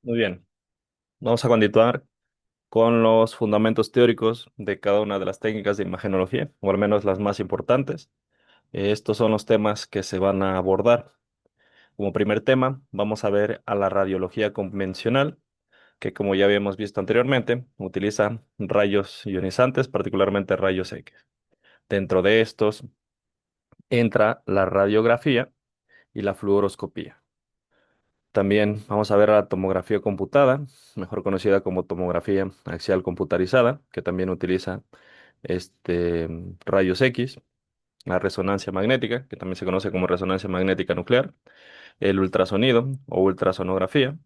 Muy bien, vamos a continuar con los fundamentos teóricos de cada una de las técnicas de imagenología, o al menos las más importantes. Estos son los temas que se van a abordar. Como primer tema, vamos a ver a la radiología convencional, que como ya habíamos visto anteriormente, utiliza rayos ionizantes, particularmente rayos X. Dentro de estos entra la radiografía y la fluoroscopía. También vamos a ver a la tomografía computada, mejor conocida como tomografía axial computarizada, que también utiliza rayos X, la resonancia magnética, que también se conoce como resonancia magnética nuclear, el ultrasonido o ultrasonografía,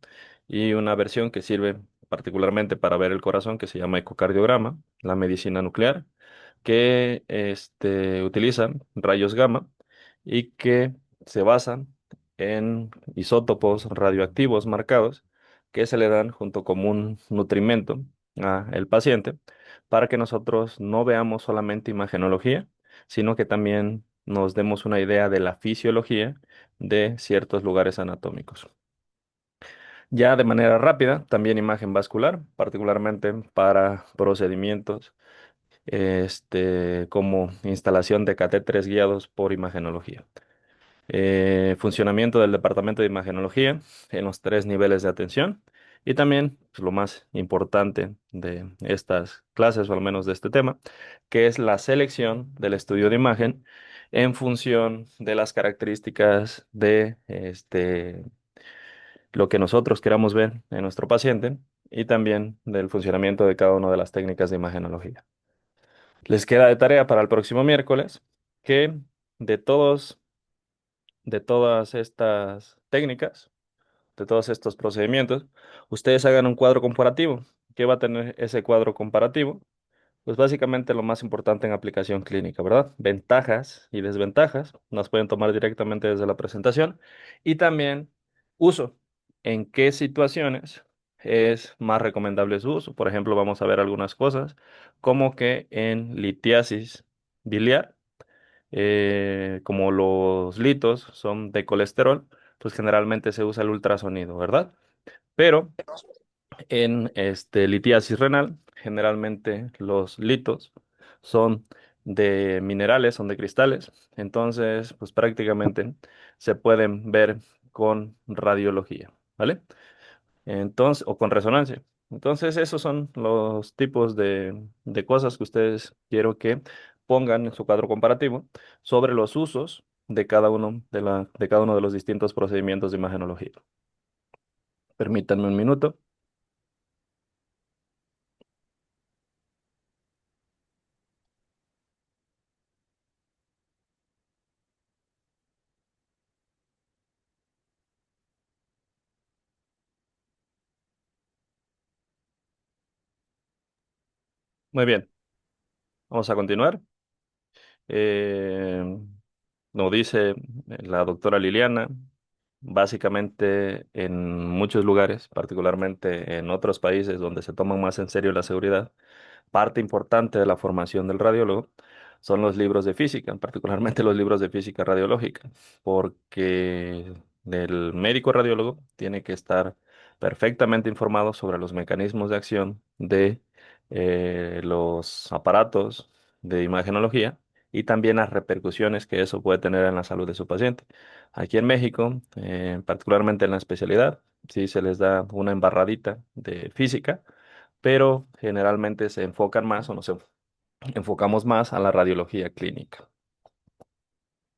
y una versión que sirve particularmente para ver el corazón, que se llama ecocardiograma, la medicina nuclear, que utiliza rayos gamma y que se basan en isótopos radioactivos marcados que se le dan junto como un nutrimento al paciente para que nosotros no veamos solamente imagenología, sino que también nos demos una idea de la fisiología de ciertos lugares anatómicos. Ya de manera rápida, también imagen vascular, particularmente para procedimientos como instalación de catéteres guiados por imagenología. Funcionamiento del departamento de imagenología en los tres niveles de atención y también pues, lo más importante de estas clases, o al menos de este tema, que es la selección del estudio de imagen en función de las características de lo que nosotros queramos ver en nuestro paciente y también del funcionamiento de cada una de las técnicas de imagenología. Les queda de tarea para el próximo miércoles que de todos, de todas estas técnicas, de todos estos procedimientos, ustedes hagan un cuadro comparativo. ¿Qué va a tener ese cuadro comparativo? Pues básicamente lo más importante en aplicación clínica, ¿verdad? Ventajas y desventajas, las pueden tomar directamente desde la presentación. Y también uso, en qué situaciones es más recomendable su uso. Por ejemplo, vamos a ver algunas cosas, como que en litiasis biliar, como los litos son de colesterol, pues generalmente se usa el ultrasonido, ¿verdad? Pero en litiasis renal, generalmente los litos son de minerales, son de cristales, entonces pues prácticamente se pueden ver con radiología, ¿vale? Entonces, o con resonancia. Entonces, esos son los tipos de cosas que ustedes quiero que pongan en su cuadro comparativo sobre los usos de cada uno de cada uno de los distintos procedimientos de imagenología. Permítanme un minuto. Muy bien, vamos a continuar. Eh, Nos dice la doctora Liliana, básicamente en muchos lugares, particularmente en otros países donde se toma más en serio la seguridad, parte importante de la formación del radiólogo son los libros de física, particularmente los libros de física radiológica, porque el médico radiólogo tiene que estar perfectamente informado sobre los mecanismos de acción de los aparatos de imagenología y también las repercusiones que eso puede tener en la salud de su paciente. Aquí en México, particularmente en la especialidad, sí se les da una embarradita de física, pero generalmente se enfocan más o nos enfocamos más a la radiología clínica.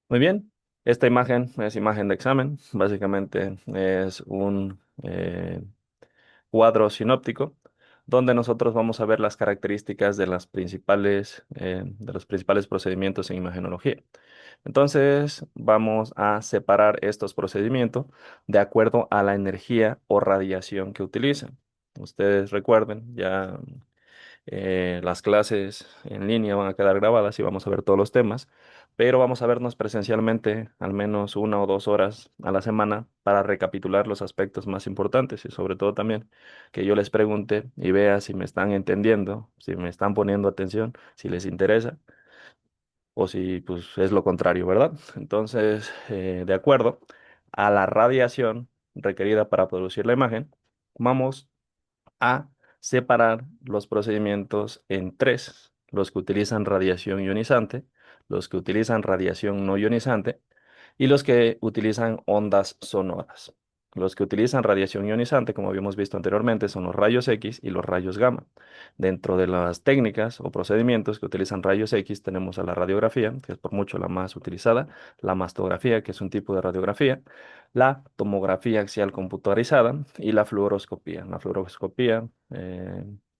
Muy bien, esta imagen es imagen de examen, básicamente es un cuadro sinóptico donde nosotros vamos a ver las características de los principales procedimientos en imagenología. Entonces, vamos a separar estos procedimientos de acuerdo a la energía o radiación que utilizan. Ustedes recuerden, ya las clases en línea van a quedar grabadas y vamos a ver todos los temas, pero vamos a vernos presencialmente al menos 1 o 2 horas a la semana para recapitular los aspectos más importantes y sobre todo también que yo les pregunte y vea si me están entendiendo, si me están poniendo atención, si les interesa o si pues es lo contrario, ¿verdad? Entonces, de acuerdo a la radiación requerida para producir la imagen, Vamos a separar los procedimientos en tres: los que utilizan radiación ionizante, los que utilizan radiación no ionizante y los que utilizan ondas sonoras. Los que utilizan radiación ionizante, como habíamos visto anteriormente, son los rayos X y los rayos gamma. Dentro de las técnicas o procedimientos que utilizan rayos X tenemos a la radiografía, que es por mucho la más utilizada, la mastografía, que es un tipo de radiografía, la tomografía axial computarizada y la fluoroscopía. La fluoroscopía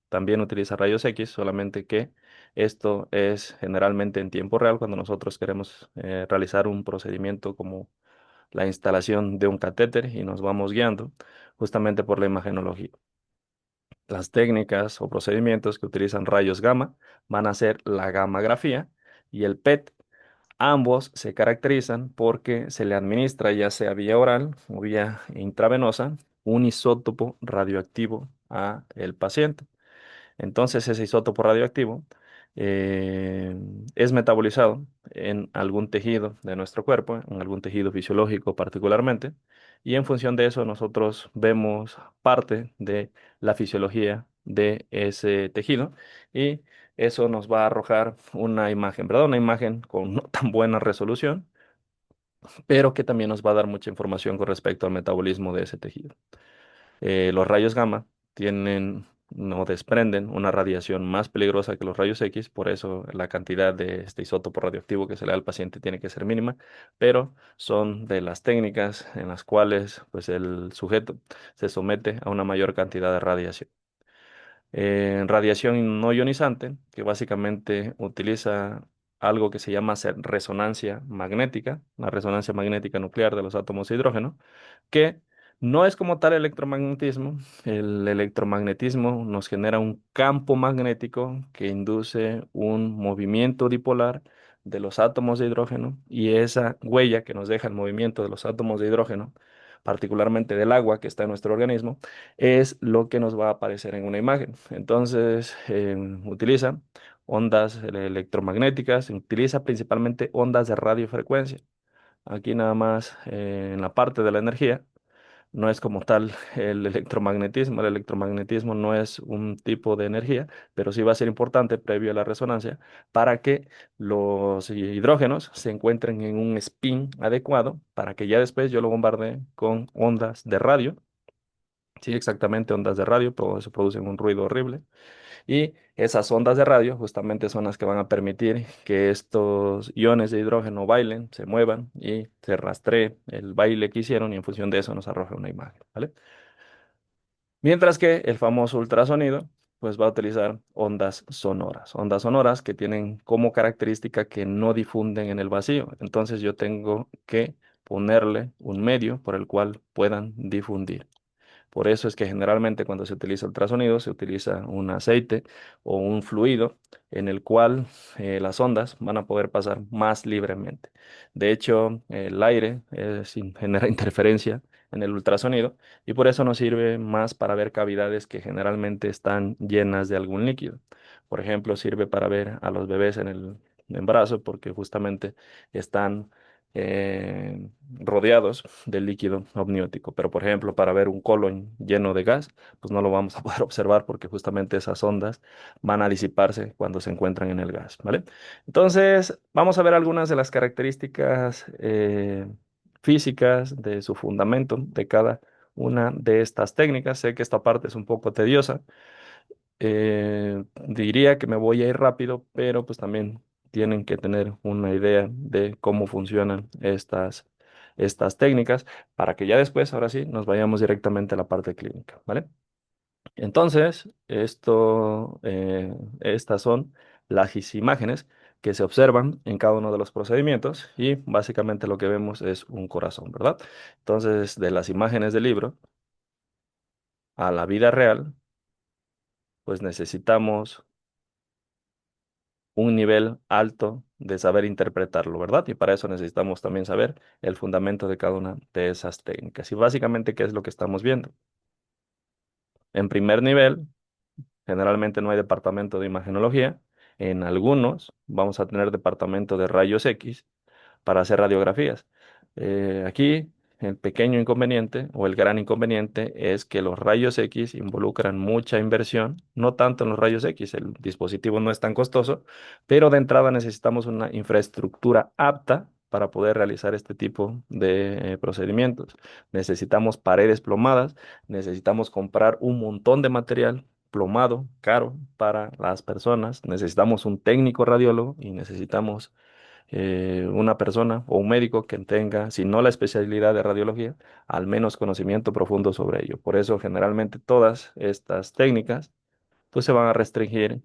también utiliza rayos X, solamente que esto es generalmente en tiempo real cuando nosotros queremos realizar un procedimiento como la instalación de un catéter y nos vamos guiando justamente por la imagenología. Las técnicas o procedimientos que utilizan rayos gamma van a ser la gammagrafía y el PET. Ambos se caracterizan porque se le administra, ya sea vía oral o vía intravenosa, un isótopo radioactivo a el paciente. Entonces ese isótopo radioactivo eh, es metabolizado en algún tejido de nuestro cuerpo, en algún tejido fisiológico particularmente, y en función de eso nosotros vemos parte de la fisiología de ese tejido y eso nos va a arrojar una imagen, ¿verdad? Una imagen con no tan buena resolución, pero que también nos va a dar mucha información con respecto al metabolismo de ese tejido. Los rayos gamma tienen o desprenden una radiación más peligrosa que los rayos X, por eso la cantidad de este isótopo radioactivo que se le da al paciente tiene que ser mínima, pero son de las técnicas en las cuales pues, el sujeto se somete a una mayor cantidad de radiación. Radiación no ionizante, que básicamente utiliza algo que se llama resonancia magnética, la resonancia magnética nuclear de los átomos de hidrógeno, que no es como tal electromagnetismo. El electromagnetismo nos genera un campo magnético que induce un movimiento dipolar de los átomos de hidrógeno y esa huella que nos deja el movimiento de los átomos de hidrógeno, particularmente del agua que está en nuestro organismo, es lo que nos va a aparecer en una imagen. Entonces, utiliza ondas electromagnéticas, utiliza principalmente ondas de radiofrecuencia. Aquí nada más en la parte de la energía no es como tal el electromagnetismo. El electromagnetismo no es un tipo de energía, pero sí va a ser importante previo a la resonancia para que los hidrógenos se encuentren en un spin adecuado para que ya después yo lo bombardee con ondas de radio. Sí, exactamente, ondas de radio, pero eso producen un ruido horrible. Y esas ondas de radio justamente son las que van a permitir que estos iones de hidrógeno bailen, se muevan y se rastree el baile que hicieron y en función de eso nos arroja una imagen, ¿vale? Mientras que el famoso ultrasonido, pues va a utilizar ondas sonoras que tienen como característica que no difunden en el vacío. Entonces yo tengo que ponerle un medio por el cual puedan difundir. Por eso es que generalmente cuando se utiliza ultrasonido se utiliza un aceite o un fluido en el cual las ondas van a poder pasar más libremente. De hecho, el aire genera interferencia en el ultrasonido y por eso nos sirve más para ver cavidades que generalmente están llenas de algún líquido. Por ejemplo, sirve para ver a los bebés en el embarazo porque justamente están rodeados del líquido amniótico. Pero, por ejemplo, para ver un colon lleno de gas, pues no lo vamos a poder observar porque justamente esas ondas van a disiparse cuando se encuentran en el gas, ¿vale? Entonces, vamos a ver algunas de las características físicas de su fundamento de cada una de estas técnicas. Sé que esta parte es un poco tediosa, diría que me voy a ir rápido, pero pues también tienen que tener una idea de cómo funcionan estas técnicas para que ya después, ahora sí, nos vayamos directamente a la parte clínica, ¿vale? Entonces, estas son las imágenes que se observan en cada uno de los procedimientos y básicamente lo que vemos es un corazón, ¿verdad? Entonces, de las imágenes del libro a la vida real, pues necesitamos un nivel alto de saber interpretarlo, ¿verdad? Y para eso necesitamos también saber el fundamento de cada una de esas técnicas. Y básicamente, ¿qué es lo que estamos viendo? En primer nivel, generalmente no hay departamento de imagenología. En algunos vamos a tener departamento de rayos X para hacer radiografías. Aquí el pequeño inconveniente o el gran inconveniente es que los rayos X involucran mucha inversión, no tanto en los rayos X, el dispositivo no es tan costoso, pero de entrada necesitamos una infraestructura apta para poder realizar este tipo de procedimientos. Necesitamos paredes plomadas, necesitamos comprar un montón de material plomado, caro para las personas, necesitamos un técnico radiólogo y necesitamos una persona o un médico que tenga, si no la especialidad de radiología, al menos conocimiento profundo sobre ello. Por eso, generalmente, todas estas técnicas pues se van a restringir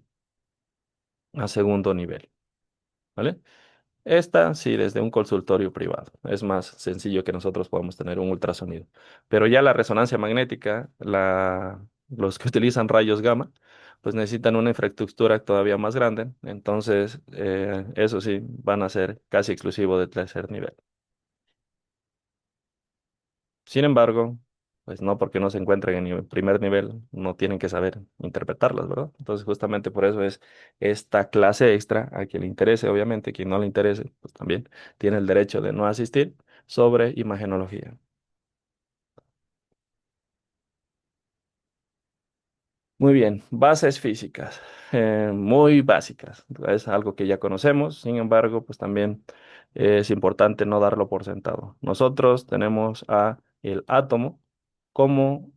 a segundo nivel, ¿vale? Esta sí, desde un consultorio privado. Es más sencillo que nosotros podamos tener un ultrasonido. Pero ya la resonancia magnética, los que utilizan rayos gamma, pues necesitan una infraestructura todavía más grande. Entonces, eso sí, van a ser casi exclusivo de tercer nivel. Sin embargo, pues no porque no se encuentren en el primer nivel, no tienen que saber interpretarlas, ¿verdad? Entonces, justamente por eso es esta clase extra a quien le interese, obviamente, quien no le interese, pues también tiene el derecho de no asistir sobre imagenología. Muy bien, bases físicas, muy básicas. Es algo que ya conocemos, sin embargo, pues también es importante no darlo por sentado. Nosotros tenemos a el átomo como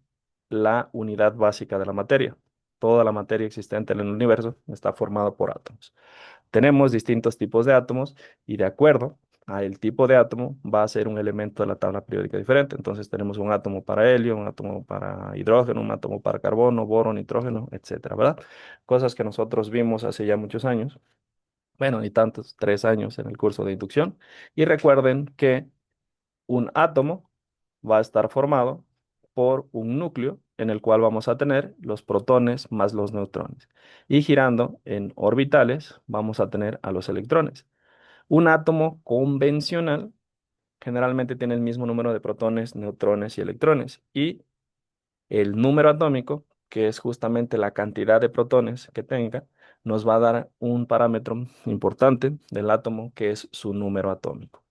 la unidad básica de la materia. Toda la materia existente en el universo está formada por átomos. Tenemos distintos tipos de átomos y de acuerdo a el tipo de átomo va a ser un elemento de la tabla periódica diferente. Entonces tenemos un átomo para helio, un átomo para hidrógeno, un átomo para carbono, boro, nitrógeno, etcétera, ¿verdad? Cosas que nosotros vimos hace ya muchos años. Bueno, ni tantos, 3 años en el curso de inducción. Y recuerden que un átomo va a estar formado por un núcleo en el cual vamos a tener los protones más los neutrones. Y girando en orbitales vamos a tener a los electrones. Un átomo convencional generalmente tiene el mismo número de protones, neutrones y electrones. Y el número atómico, que es justamente la cantidad de protones que tenga, nos va a dar un parámetro importante del átomo, que es su número atómico.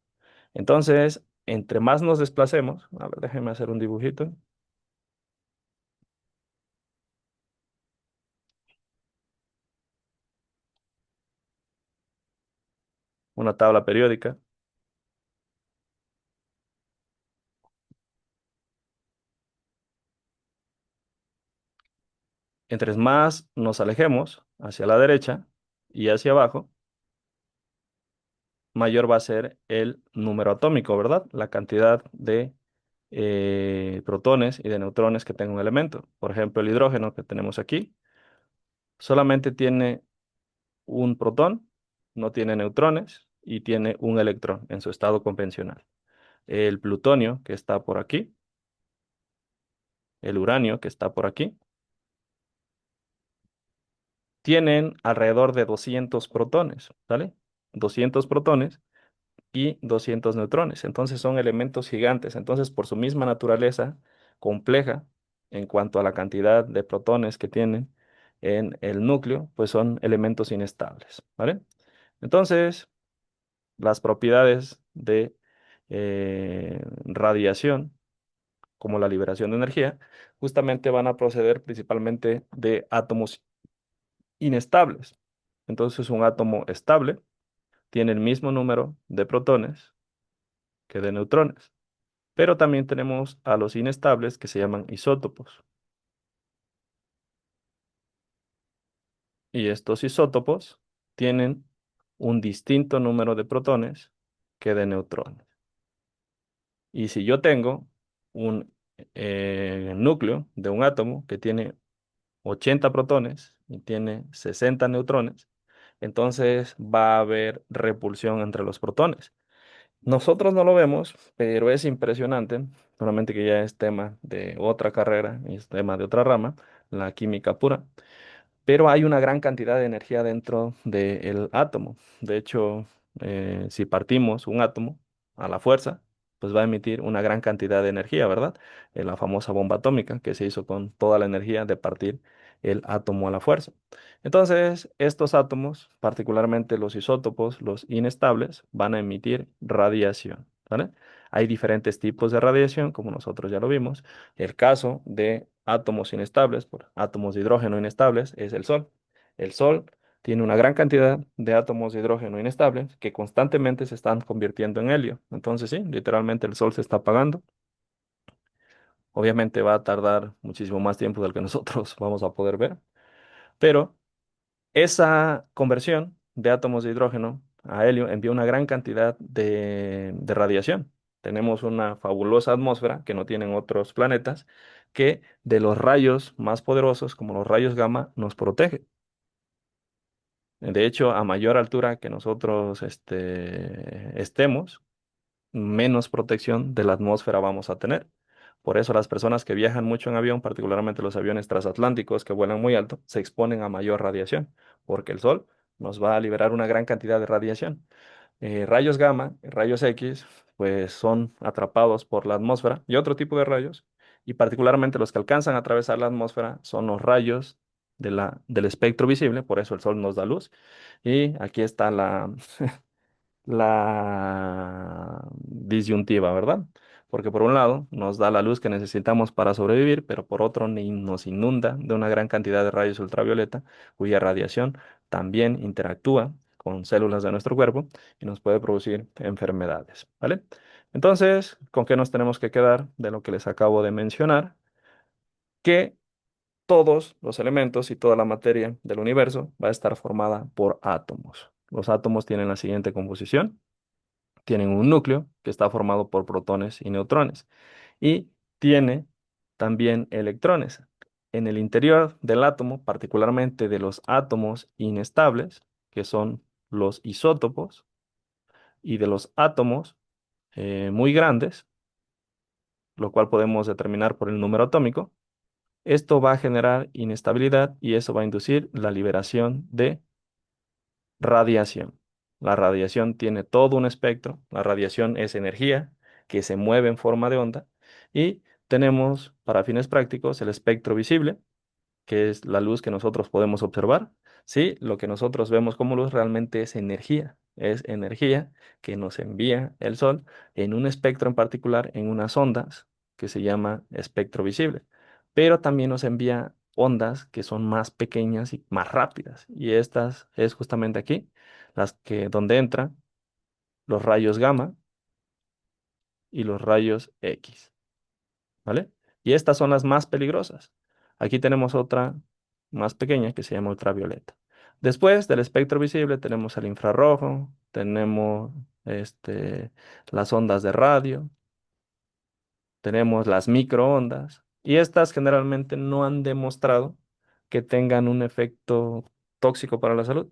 Entonces, entre más nos desplacemos, a ver, déjenme hacer un dibujito, una tabla periódica. Entre más nos alejemos hacia la derecha y hacia abajo, mayor va a ser el número atómico, ¿verdad? La cantidad de protones y de neutrones que tenga un elemento. Por ejemplo, el hidrógeno que tenemos aquí solamente tiene un protón, no tiene neutrones y tiene un electrón en su estado convencional. El plutonio que está por aquí, el uranio que está por aquí, tienen alrededor de 200 protones, ¿vale? 200 protones y 200 neutrones. Entonces son elementos gigantes. Entonces, por su misma naturaleza compleja en cuanto a la cantidad de protones que tienen en el núcleo, pues son elementos inestables, ¿vale? Entonces, las propiedades de radiación, como la liberación de energía, justamente van a proceder principalmente de átomos inestables. Entonces, un átomo estable tiene el mismo número de protones que de neutrones. Pero también tenemos a los inestables que se llaman isótopos. Y estos isótopos tienen un distinto número de protones que de neutrones. Y si yo tengo un núcleo de un átomo que tiene 80 protones y tiene 60 neutrones, entonces va a haber repulsión entre los protones. Nosotros no lo vemos, pero es impresionante, solamente que ya es tema de otra carrera, es tema de otra rama, la química pura, pero hay una gran cantidad de energía dentro del átomo. De hecho, si partimos un átomo a la fuerza, pues va a emitir una gran cantidad de energía, ¿verdad? La famosa bomba atómica que se hizo con toda la energía de partir el átomo a la fuerza. Entonces, estos átomos, particularmente los isótopos, los inestables, van a emitir radiación. ¿vale? Hay diferentes tipos de radiación, como nosotros ya lo vimos. El caso de átomos inestables, por átomos de hidrógeno inestables, es el Sol. El Sol tiene una gran cantidad de átomos de hidrógeno inestables que constantemente se están convirtiendo en helio. Entonces, sí, literalmente el Sol se está apagando. Obviamente va a tardar muchísimo más tiempo del que nosotros vamos a poder ver, pero esa conversión de átomos de hidrógeno a helio envía una gran cantidad de radiación. Tenemos una fabulosa atmósfera que no tienen otros planetas que de los rayos más poderosos, como los rayos gamma, nos protege. De hecho, a mayor altura que nosotros estemos, menos protección de la atmósfera vamos a tener. Por eso las personas que viajan mucho en avión, particularmente los aviones transatlánticos que vuelan muy alto, se exponen a mayor radiación, porque el sol nos va a liberar una gran cantidad de radiación. Rayos gamma, rayos X, pues son atrapados por la atmósfera y otro tipo de rayos, y particularmente los que alcanzan a atravesar la atmósfera son los rayos del espectro visible, por eso el sol nos da luz. Y aquí está la disyuntiva, ¿verdad? Porque por un lado nos da la luz que necesitamos para sobrevivir, pero por otro nos inunda de una gran cantidad de rayos ultravioleta, cuya radiación también interactúa con células de nuestro cuerpo y nos puede producir enfermedades, ¿vale? Entonces, ¿con qué nos tenemos que quedar de lo que les acabo de mencionar? Que todos los elementos y toda la materia del universo va a estar formada por átomos. Los átomos tienen la siguiente composición: tienen un núcleo que está formado por protones y neutrones y tiene también electrones. En el interior del átomo, particularmente de los átomos inestables, que son los isótopos, y de los átomos muy grandes, lo cual podemos determinar por el número atómico, esto va a generar inestabilidad y eso va a inducir la liberación de radiación. La radiación tiene todo un espectro. La radiación es energía que se mueve en forma de onda. Y tenemos, para fines prácticos, el espectro visible, que es la luz que nosotros podemos observar. Sí, lo que nosotros vemos como luz realmente es energía que nos envía el sol en un espectro en particular, en unas ondas que se llama espectro visible, pero también nos envía ondas que son más pequeñas y más rápidas, y estas es justamente aquí las que donde entran los rayos gamma y los rayos X. ¿Vale? Y estas son las más peligrosas. Aquí tenemos otra más pequeña que se llama ultravioleta. Después del espectro visible tenemos el infrarrojo, tenemos las ondas de radio, tenemos las microondas y estas generalmente no han demostrado que tengan un efecto tóxico para la salud,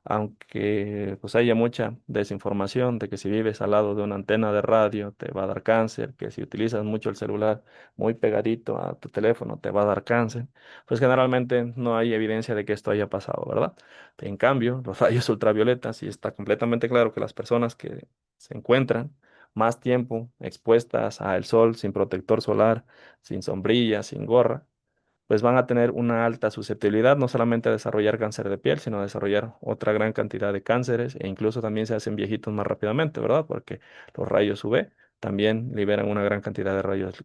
aunque pues haya mucha desinformación de que si vives al lado de una antena de radio te va a dar cáncer, que si utilizas mucho el celular muy pegadito a tu teléfono te va a dar cáncer, pues generalmente no hay evidencia de que esto haya pasado, ¿verdad? En cambio, los rayos ultravioletas sí está completamente claro que las personas que se encuentran más tiempo expuestas al sol sin protector solar, sin sombrilla, sin gorra, pues van a tener una alta susceptibilidad no solamente a desarrollar cáncer de piel, sino a desarrollar otra gran cantidad de cánceres e incluso también se hacen viejitos más rápidamente, ¿verdad? Porque los rayos UV también liberan una gran cantidad de rayos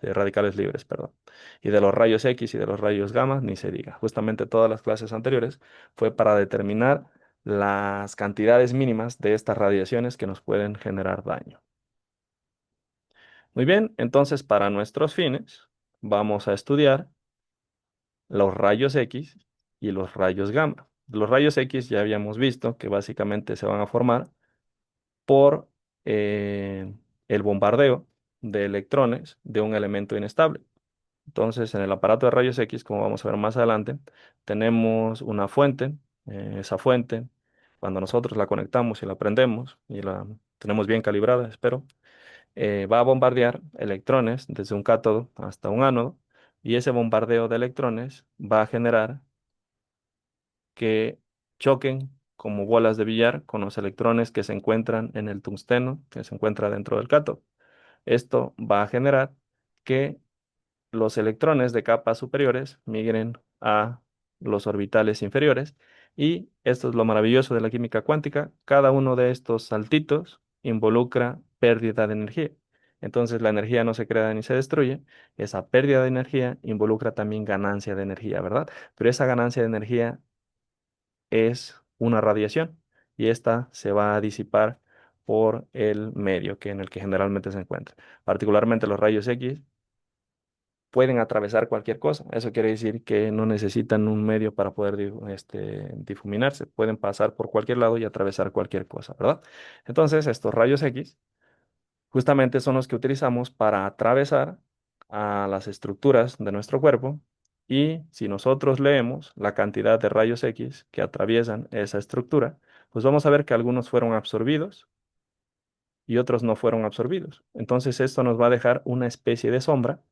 radicales libres, perdón. Y de los rayos X y de los rayos gamma, ni se diga. Justamente todas las clases anteriores fue para determinar las cantidades mínimas de estas radiaciones que nos pueden generar daño. Muy bien, entonces para nuestros fines vamos a estudiar los rayos X y los rayos gamma. Los rayos X ya habíamos visto que básicamente se van a formar por el bombardeo de electrones de un elemento inestable. Entonces, en el aparato de rayos X, como vamos a ver más adelante, tenemos una fuente. Esa fuente, cuando nosotros la conectamos y la prendemos y la tenemos bien calibrada, espero, va a bombardear electrones desde un cátodo hasta un ánodo, y ese bombardeo de electrones va a generar que choquen como bolas de billar con los electrones que se encuentran en el tungsteno que se encuentra dentro del cátodo. Esto va a generar que los electrones de capas superiores migren a los orbitales inferiores, y esto es lo maravilloso de la química cuántica. Cada uno de estos saltitos involucra pérdida de energía. Entonces la energía no se crea ni se destruye. Esa pérdida de energía involucra también ganancia de energía, ¿verdad? Pero esa ganancia de energía es una radiación y esta se va a disipar por el medio que en el que generalmente se encuentra. Particularmente los rayos X pueden atravesar cualquier cosa. Eso quiere decir que no necesitan un medio para poder difuminarse. Pueden pasar por cualquier lado y atravesar cualquier cosa, ¿verdad? Entonces, estos rayos X justamente son los que utilizamos para atravesar a las estructuras de nuestro cuerpo. Y si nosotros leemos la cantidad de rayos X que atraviesan esa estructura, pues vamos a ver que algunos fueron absorbidos y otros no fueron absorbidos. Entonces esto nos va a dejar una especie de sombra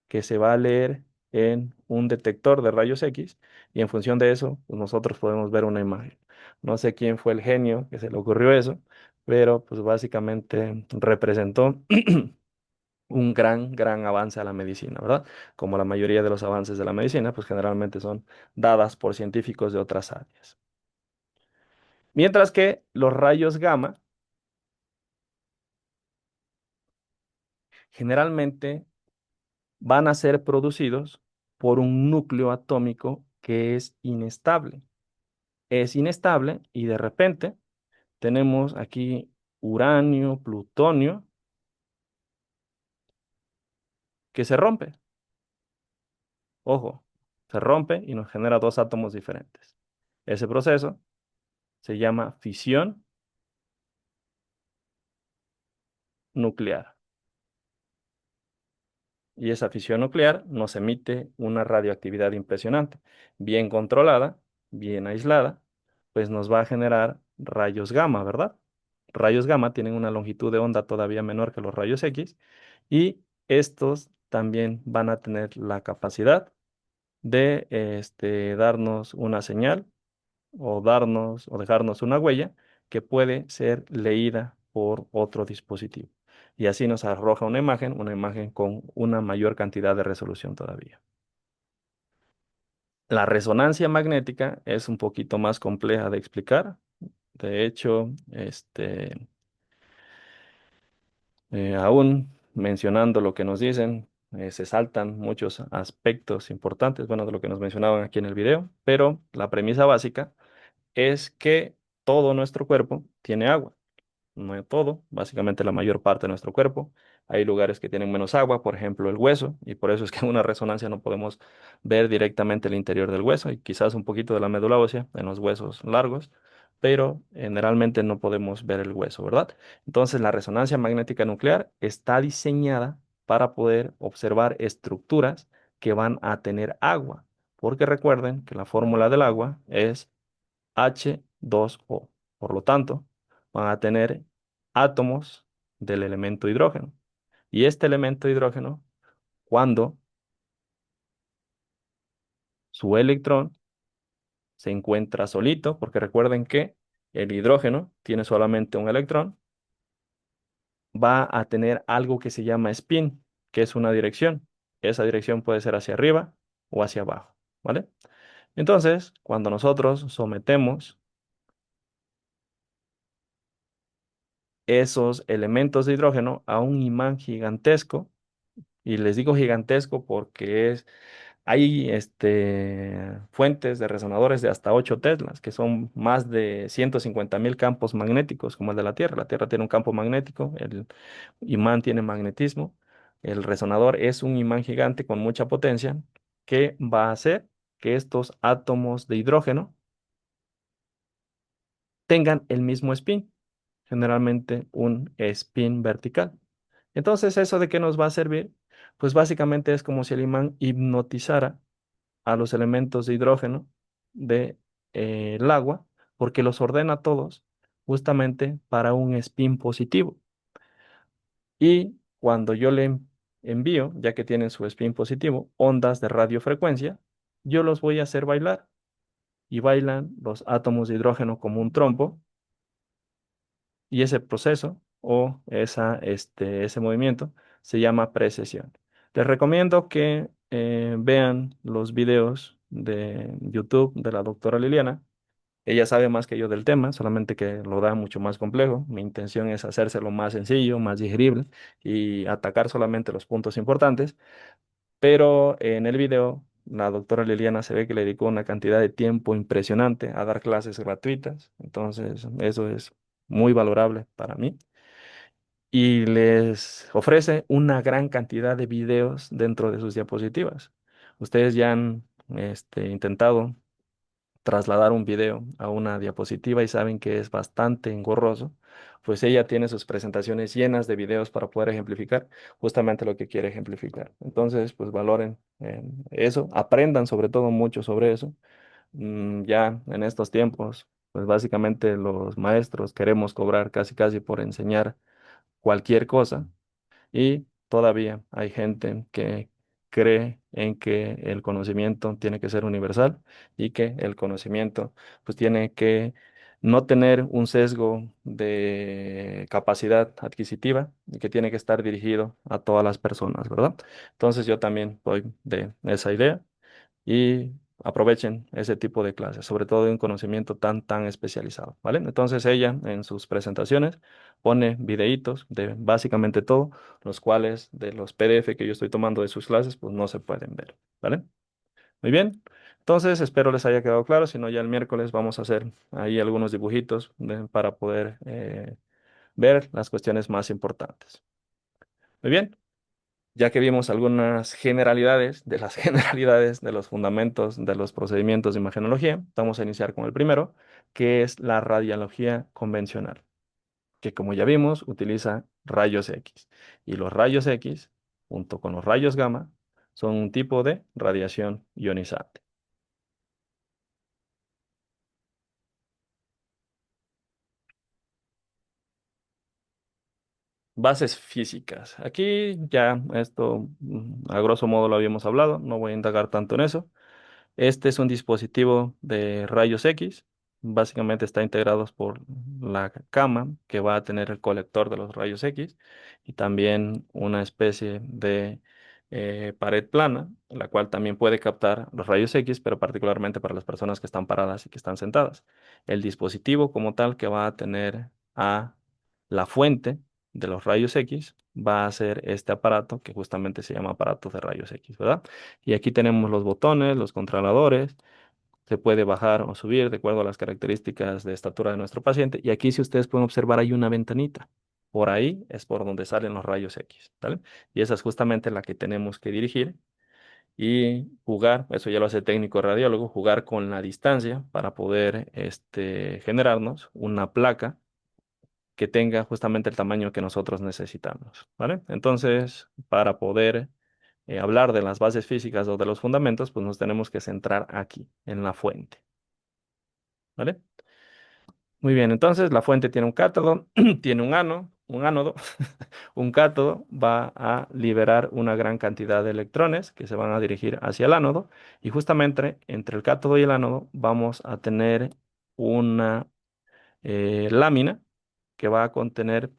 que se va a leer en un detector de rayos X y en función de eso, pues nosotros podemos ver una imagen. No sé quién fue el genio que se le ocurrió eso, pero pues básicamente representó un gran avance a la medicina, ¿verdad? Como la mayoría de los avances de la medicina, pues generalmente son dadas por científicos de otras áreas. Mientras que los rayos gamma generalmente van a ser producidos por un núcleo atómico que es inestable. Es inestable y de repente tenemos aquí uranio, plutonio, que se rompe. Ojo, se rompe y nos genera dos átomos diferentes. Ese proceso se llama fisión nuclear. Y esa fisión nuclear nos emite una radioactividad impresionante. Bien controlada, bien aislada, pues nos va a generar rayos gamma, ¿verdad? Rayos gamma tienen una longitud de onda todavía menor que los rayos X y estos también van a tener la capacidad de darnos una señal o darnos o dejarnos una huella que puede ser leída por otro dispositivo. Y así nos arroja una imagen con una mayor cantidad de resolución todavía. La resonancia magnética es un poquito más compleja de explicar. De hecho, aún mencionando lo que nos dicen, se saltan muchos aspectos importantes, bueno, de lo que nos mencionaban aquí en el video, pero la premisa básica es que todo nuestro cuerpo tiene agua. No es todo, básicamente la mayor parte de nuestro cuerpo. Hay lugares que tienen menos agua, por ejemplo el hueso, y por eso es que en una resonancia no podemos ver directamente el interior del hueso y quizás un poquito de la médula ósea en los huesos largos, pero generalmente no podemos ver el hueso, ¿verdad? Entonces la resonancia magnética nuclear está diseñada para poder observar estructuras que van a tener agua, porque recuerden que la fórmula del agua es H2O. Por lo tanto, van a tener átomos del elemento hidrógeno. Y este elemento hidrógeno, cuando su electrón se encuentra solito, porque recuerden que el hidrógeno tiene solamente un electrón, va a tener algo que se llama spin, que es una dirección. Esa dirección puede ser hacia arriba o hacia abajo, ¿vale? Entonces, cuando nosotros sometemos esos elementos de hidrógeno a un imán gigantesco, y les digo gigantesco porque hay fuentes de resonadores de hasta 8 teslas, que son más de 150.000 campos magnéticos, como el de la Tierra. La Tierra tiene un campo magnético, el imán tiene magnetismo. El resonador es un imán gigante con mucha potencia que va a hacer que estos átomos de hidrógeno tengan el mismo spin, generalmente un spin vertical. Entonces, ¿eso de qué nos va a servir? Pues básicamente es como si el imán hipnotizara a los elementos de hidrógeno del agua, porque los ordena todos justamente para un spin positivo. Y cuando yo le envío, ya que tienen su spin positivo, ondas de radiofrecuencia, yo los voy a hacer bailar y bailan los átomos de hidrógeno como un trompo y ese proceso o ese movimiento se llama precesión. Les recomiendo que vean los videos de YouTube de la doctora Liliana. Ella sabe más que yo del tema, solamente que lo da mucho más complejo. Mi intención es hacérselo más sencillo, más digerible y atacar solamente los puntos importantes. Pero en el video, la doctora Liliana se ve que le dedicó una cantidad de tiempo impresionante a dar clases gratuitas. Entonces, eso es muy valorable para mí. Y les ofrece una gran cantidad de videos dentro de sus diapositivas. Ustedes ya han intentado trasladar un video a una diapositiva y saben que es bastante engorroso, pues ella tiene sus presentaciones llenas de videos para poder ejemplificar justamente lo que quiere ejemplificar. Entonces, pues valoren eso, aprendan sobre todo mucho sobre eso. Ya en estos tiempos, pues básicamente los maestros queremos cobrar casi casi por enseñar cualquier cosa. Y todavía hay gente que cree en que el conocimiento tiene que ser universal y que el conocimiento pues tiene que no tener un sesgo de capacidad adquisitiva y que tiene que estar dirigido a todas las personas, ¿verdad? Entonces yo también soy de esa idea y aprovechen ese tipo de clases, sobre todo de un conocimiento tan especializado, ¿vale? Entonces ella en sus presentaciones pone videitos de básicamente todo, los cuales de los PDF que yo estoy tomando de sus clases, pues no se pueden ver, ¿vale? Muy bien. Entonces, espero les haya quedado claro. Si no, ya el miércoles vamos a hacer ahí algunos dibujitos para poder ver las cuestiones más importantes. Muy bien. Ya que vimos algunas generalidades de las generalidades de los fundamentos de los procedimientos de imagenología, vamos a iniciar con el primero, que es la radiología convencional, que como ya vimos, utiliza rayos X. Y los rayos X, junto con los rayos gamma, son un tipo de radiación ionizante. Bases físicas. Aquí ya esto, a grosso modo lo habíamos hablado, no voy a indagar tanto en eso. Este es un dispositivo de rayos X. Básicamente está integrado por la cama que va a tener el colector de los rayos X y también una especie de pared plana, la cual también puede captar los rayos X, pero particularmente para las personas que están paradas y que están sentadas. El dispositivo como tal que va a tener a la fuente de los rayos X va a ser este aparato que justamente se llama aparato de rayos X, ¿verdad? Y aquí tenemos los botones, los controladores. Se puede bajar o subir de acuerdo a las características de estatura de nuestro paciente. Y aquí, si ustedes pueden observar, hay una ventanita. Por ahí es por donde salen los rayos X, ¿vale? Y esa es justamente la que tenemos que dirigir y jugar, eso ya lo hace el técnico radiólogo, jugar con la distancia para poder generarnos una placa que tenga justamente el tamaño que nosotros necesitamos, ¿vale? Entonces, para poder hablar de las bases físicas o de los fundamentos, pues nos tenemos que centrar aquí, en la fuente, ¿vale? Muy bien, entonces la fuente tiene un cátodo, tiene un ánodo. Un cátodo va a liberar una gran cantidad de electrones que se van a dirigir hacia el ánodo y justamente entre el cátodo y el ánodo vamos a tener una lámina que va a contener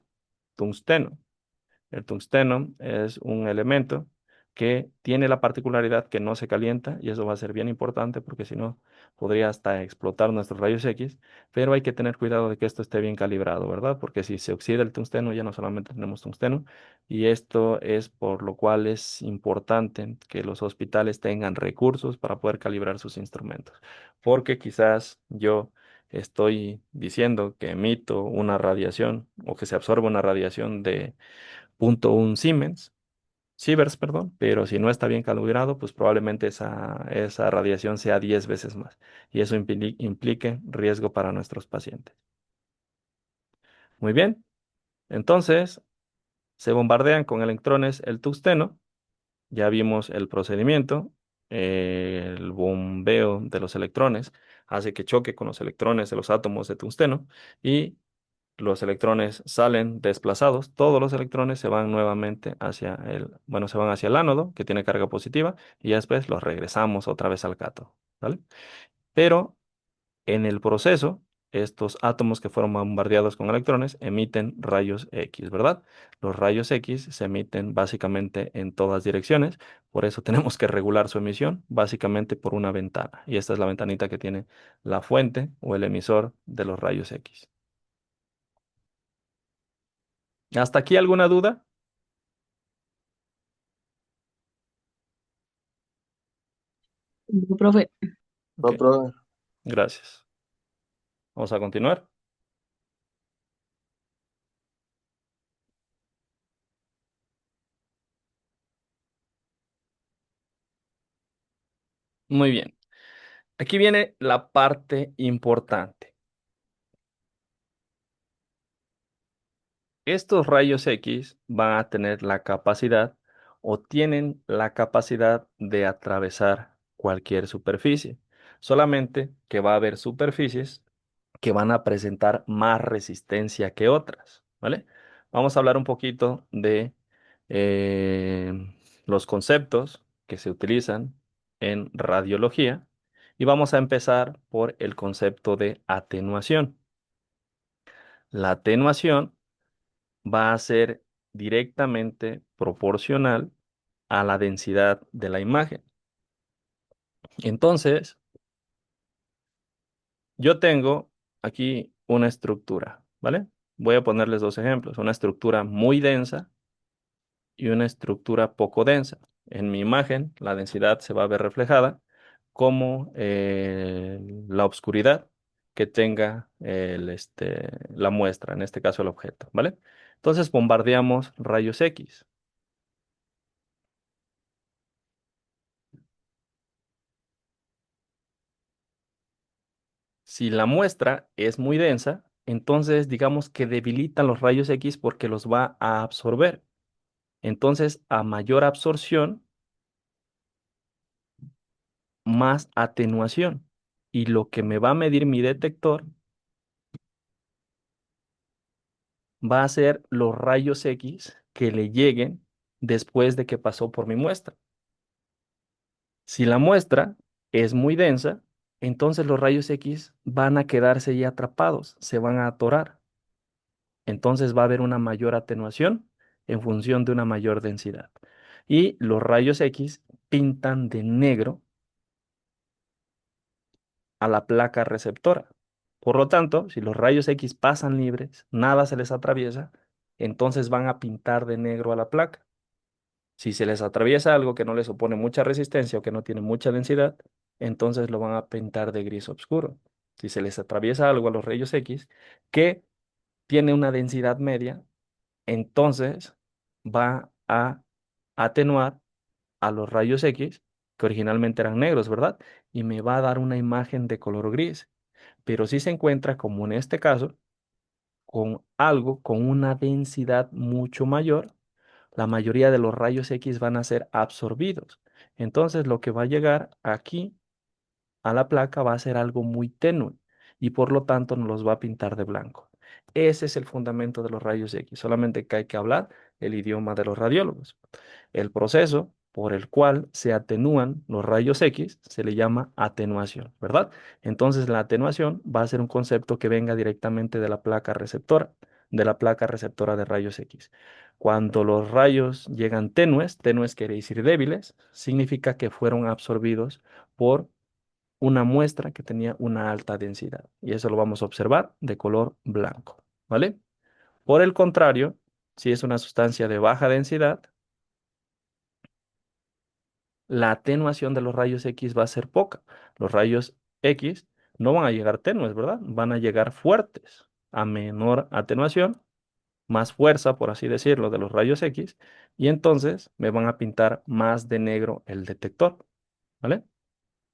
tungsteno. El tungsteno es un elemento que tiene la particularidad que no se calienta y eso va a ser bien importante porque si no podría hasta explotar nuestros rayos X, pero hay que tener cuidado de que esto esté bien calibrado, ¿verdad? Porque si se oxida el tungsteno ya no solamente tenemos tungsteno y esto es por lo cual es importante que los hospitales tengan recursos para poder calibrar sus instrumentos, porque quizás yo estoy diciendo que emito una radiación o que se absorbe una radiación de 0,1 Siemens, Sieverts, perdón, pero si no está bien calibrado, pues probablemente esa radiación sea 10 veces más y eso implique riesgo para nuestros pacientes. Muy bien, entonces se bombardean con electrones el tungsteno, ya vimos el procedimiento, el bombeo de los electrones hace que choque con los electrones de los átomos de tungsteno y los electrones salen desplazados, todos los electrones se van nuevamente bueno, se van hacia el ánodo, que tiene carga positiva, y ya después los regresamos otra vez al cátodo, ¿vale? Pero en el proceso, estos átomos que fueron bombardeados con electrones emiten rayos X, ¿verdad? Los rayos X se emiten básicamente en todas direcciones, por eso tenemos que regular su emisión básicamente por una ventana. Y esta es la ventanita que tiene la fuente o el emisor de los rayos X. ¿Hasta aquí alguna duda? No, profe. Ok, No, profe. gracias. Vamos a continuar. Muy bien. Aquí viene la parte importante. Estos rayos X van a tener la capacidad o tienen la capacidad de atravesar cualquier superficie. Solamente que va a haber superficies que van a presentar más resistencia que otras, ¿vale? Vamos a hablar un poquito de eh, los conceptos que se utilizan en radiología y vamos a empezar por el concepto de atenuación. La atenuación va a ser directamente proporcional a la densidad de la imagen. Entonces, yo tengo aquí una estructura, ¿vale? Voy a ponerles dos ejemplos, una estructura muy densa y una estructura poco densa. En mi imagen, la densidad se va a ver reflejada como la oscuridad que tenga la muestra, en este caso el objeto, ¿vale? Entonces bombardeamos rayos X. Si la muestra es muy densa, entonces digamos que debilitan los rayos X porque los va a absorber. Entonces, a mayor absorción, más atenuación. Y lo que me va a medir mi detector va a ser los rayos X que le lleguen después de que pasó por mi muestra. Si la muestra es muy densa, entonces los rayos X van a quedarse ya atrapados, se van a atorar. Entonces va a haber una mayor atenuación en función de una mayor densidad. Y los rayos X pintan de negro a la placa receptora. Por lo tanto, si los rayos X pasan libres, nada se les atraviesa, entonces van a pintar de negro a la placa. Si se les atraviesa algo que no les opone mucha resistencia o que no tiene mucha densidad, entonces lo van a pintar de gris oscuro. Si se les atraviesa algo a los rayos X que tiene una densidad media, entonces va a atenuar a los rayos X, que originalmente eran negros, ¿verdad? Y me va a dar una imagen de color gris. Pero si se encuentra, como en este caso, con algo con una densidad mucho mayor, la mayoría de los rayos X van a ser absorbidos. Entonces, lo que va a llegar aquí a la placa va a ser algo muy tenue y por lo tanto nos los va a pintar de blanco. Ese es el fundamento de los rayos X, solamente que hay que hablar el idioma de los radiólogos. El proceso por el cual se atenúan los rayos X se le llama atenuación, ¿verdad? Entonces la atenuación va a ser un concepto que venga directamente de la placa receptora, de la placa receptora de rayos X. Cuando los rayos llegan tenues, tenues quiere decir débiles, significa que fueron absorbidos por una muestra que tenía una alta densidad. Y eso lo vamos a observar de color blanco, ¿vale? Por el contrario, si es una sustancia de baja densidad, la atenuación de los rayos X va a ser poca. Los rayos X no van a llegar tenues, ¿verdad? Van a llegar fuertes. A menor atenuación, más fuerza, por así decirlo, de los rayos X, y entonces me van a pintar más de negro el detector, ¿vale?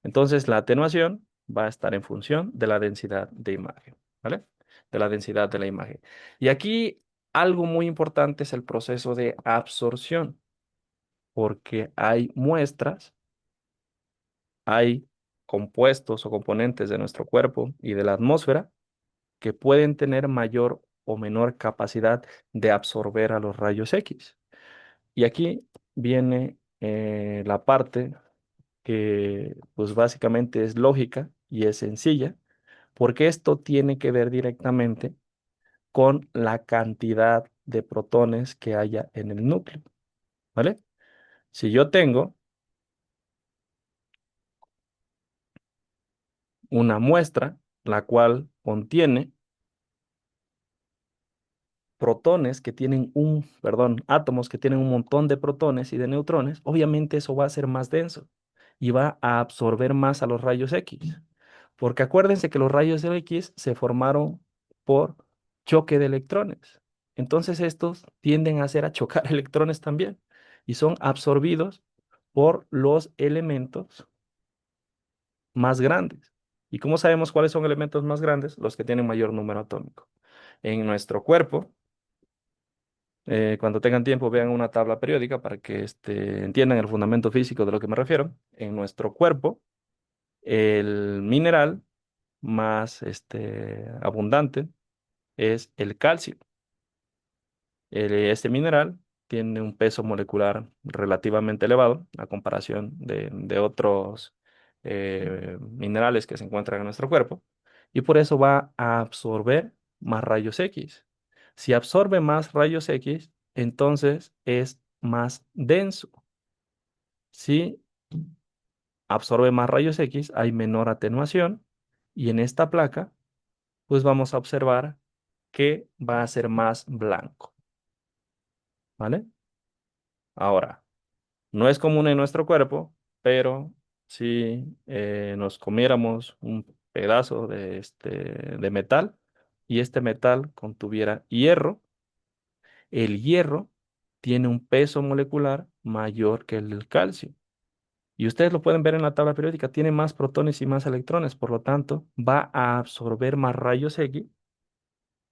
Entonces, la atenuación va a estar en función de la densidad de imagen, ¿vale? De la densidad de la imagen. Y aquí algo muy importante es el proceso de absorción, porque hay muestras, hay compuestos o componentes de nuestro cuerpo y de la atmósfera que pueden tener mayor o menor capacidad de absorber a los rayos X. Y aquí viene la parte que pues básicamente es lógica y es sencilla porque esto tiene que ver directamente con la cantidad de protones que haya en el núcleo, ¿vale? Si yo tengo una muestra, la cual contiene protones que tienen perdón, átomos que tienen un montón de protones y de neutrones, obviamente eso va a ser más denso y va a absorber más a los rayos X. Porque acuérdense que los rayos X se formaron por choque de electrones. Entonces estos tienden a hacer a chocar electrones también y son absorbidos por los elementos más grandes. ¿Y cómo sabemos cuáles son elementos más grandes? Los que tienen mayor número atómico. En nuestro cuerpo, cuando tengan tiempo, vean una tabla periódica para que entiendan el fundamento físico de lo que me refiero. En nuestro cuerpo, el mineral más abundante es el calcio. Este mineral tiene un peso molecular relativamente elevado a comparación de otros minerales que se encuentran en nuestro cuerpo y por eso va a absorber más rayos X. Si absorbe más rayos X, entonces es más denso. Si absorbe más rayos X, hay menor atenuación y en esta placa, pues vamos a observar que va a ser más blanco, ¿vale? Ahora, no es común en nuestro cuerpo, pero si nos comiéramos un pedazo de metal y este metal contuviera hierro, el hierro tiene un peso molecular mayor que el del calcio. Y ustedes lo pueden ver en la tabla periódica, tiene más protones y más electrones, por lo tanto, va a absorber más rayos X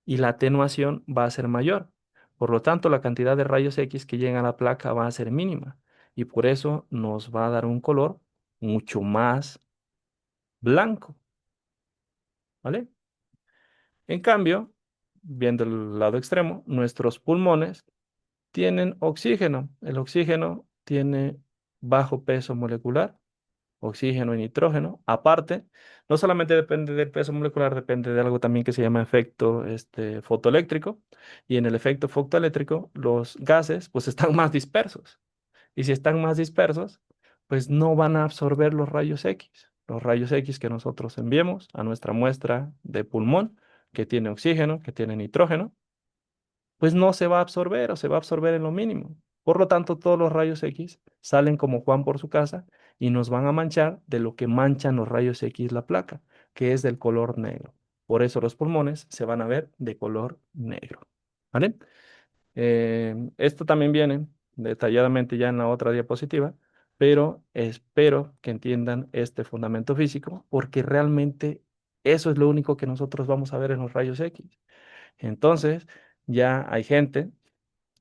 y la atenuación va a ser mayor. Por lo tanto, la cantidad de rayos X que llegan a la placa va a ser mínima y por eso nos va a dar un color mucho más blanco, ¿vale? En cambio, viendo el lado extremo, nuestros pulmones tienen oxígeno. El oxígeno tiene bajo peso molecular, oxígeno y nitrógeno. Aparte, no solamente depende del peso molecular, depende de algo también que se llama efecto fotoeléctrico. Y en el efecto fotoeléctrico, los gases pues están más dispersos. Y si están más dispersos, pues no van a absorber los rayos X. Los rayos X que nosotros enviemos a nuestra muestra de pulmón, que tiene oxígeno, que tiene nitrógeno, pues no se va a absorber o se va a absorber en lo mínimo. Por lo tanto, todos los rayos X salen como Juan por su casa y nos van a manchar de lo que manchan los rayos X la placa, que es del color negro. Por eso los pulmones se van a ver de color negro. ¿Vale? Esto también viene detalladamente ya en la otra diapositiva, pero espero que entiendan este fundamento físico porque realmente eso es lo único que nosotros vamos a ver en los rayos X. Entonces, ya hay gente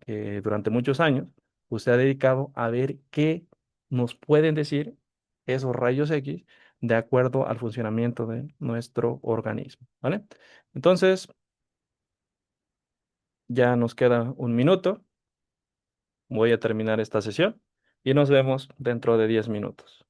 que durante muchos años pues, se ha dedicado a ver qué nos pueden decir esos rayos X de acuerdo al funcionamiento de nuestro organismo, ¿vale? Entonces, ya nos queda un minuto. Voy a terminar esta sesión y nos vemos dentro de 10 minutos.